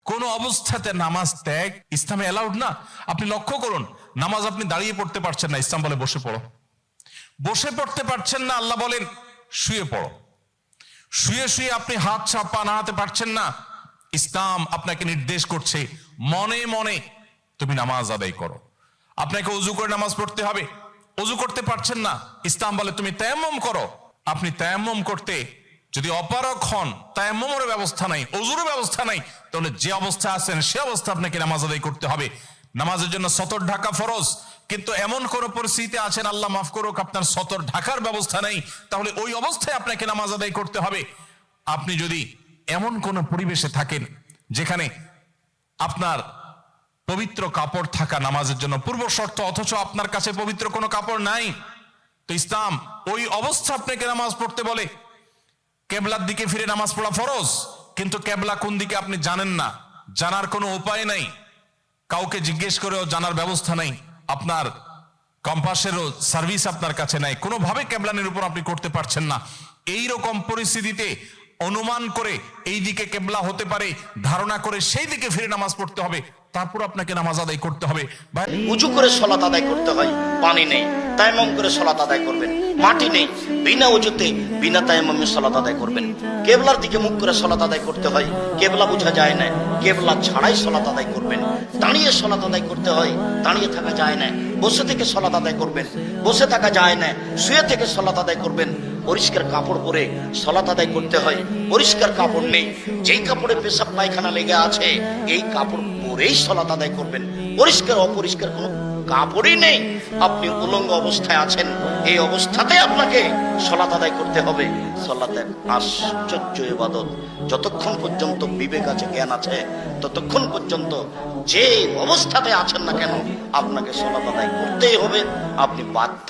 কোন অবস্থাতে নামাজ ত্যাগ ইসলামে অ্যালাউড না। আপনি লক্ষ্য করুন, নামাজ আপনি দাঁড়িয়ে পড়তে পারছেন না, ইসলাম বলে বসে পড়ো। বসে পড়তে পারছেন না, আল্লাহ বলেন শুয়ে পড়ো। শুয়ে শুয়ে আপনি হাত পা নাড়াতে পারছেন না, ইসলাম আপনাকে নির্দেশ করছে মনে মনে তুমি নামাজ আদায় করো। আপনাকে ওযু করে নামাজ পড়তে হবে, ওযু করতে পারছেন না, ইসলাম বলে তুমি তায়াম্মুম করো। আপনি তায়াম্মুম করতে যদি অপারগ হন, তায়াম্মুমের ব্যবস্থা নাই, ওযুর ব্যবস্থা নাই, তাহলে যে অবস্থা আছেন সে অবস্থা আপনাকে নামাজ আদায় করতে হবে। নামাজের জন্য সতর ঢাকা ফরজ, কিন্তু এমন কোন পরিস্থিতিতে আছেন, আল্লাহ মাফ করুক, আপনার সতর ঢাকার ব্যবস্থা নেই, তাহলে ওই অবস্থায় আপনাকে নামাজ আদায় করতে হবে। আপনি যদি এমন কোন পরিবেশে থাকেন যেখানে আপনার পবিত্র কাপড় থাকা নামাজের জন্য পূর্ব শর্ত, অথচ আপনার কাছে পবিত্র কোনো কাপড় নাই, তো ইসলাম ওই অবস্থা আপনাকে নামাজ পড়তে বলে। কেবলার দিকে ফিরে নামাজ পড়া ফরজ, কিন্তু কেবলা কোন দিকে আপনি জানেন না, জানার কোনো উপায় নাই, কাউকে জিজ্ঞেস করেও জানার ব্যবস্থা নাই, আপনার কম্পাসেরও সার্ভিস আপনার কাছে নাই, কোনোভাবে কেবলানের উপর আপনি করতে পারছেন না। এই রকম পরিস্থিতিতে অনুমান করে এই দিকে কেবলা হতে পারে ধারণা করে সেই দিকে ফিরে নামাজ পড়তে হবে, তারপর আপনাকে নামাজ আদায় করতে হবে। উজু করে সালাত আদায় করতে হয়, পানি নেই, তায়াম্মুম করে সালাত আদায় করবেন। মাটি নেই, বিনা উজুতে বিনা তায়াম্মুমে সালাত আদায় করবেন। কেবলার দিকে মুখ করে সালাত আদায় করতে হয়, কেবলা বোঝা যায় না, কেবলা ছাড়াই সালাত আদায় করবেন। দাঁড়িয়ে সালাত আদায় করতে হয়, দাঁড়িয়ে থাকা যায় না, বসে থেকে সালাত আদায় করবেন, বসে থাকা যায় না, শুয়ে থেকে সালাত আদায় করবেন। পরিষ্কার কাপড় পরে সালাত আদায় করতে হয়, পরিষ্কার কাপড় নেই, যেই কাপড়ে পেশাব পায়খানা লেগে আছে এই কাপড় পরেই সালাত আদায় করবেন। পরিষ্কার অপরিষ্কার কোনো কাপড়ই নেই, আপনি উলঙ্গ অবস্থায় আছেন, এই অবস্থাতে আপনাকে সালাত আদায় করতে হবে। সালাত এক আশ্চর্য ইবাদত, যতক্ষণ পর্যন্ত বিবেক আছে, জ্ঞান আছে, ততক্ষণ পর্যন্ত যে অবস্থাতে আছেন না কেন আপনাকে সালাত আদায় করতেই হবে, আপনি বাধ্য।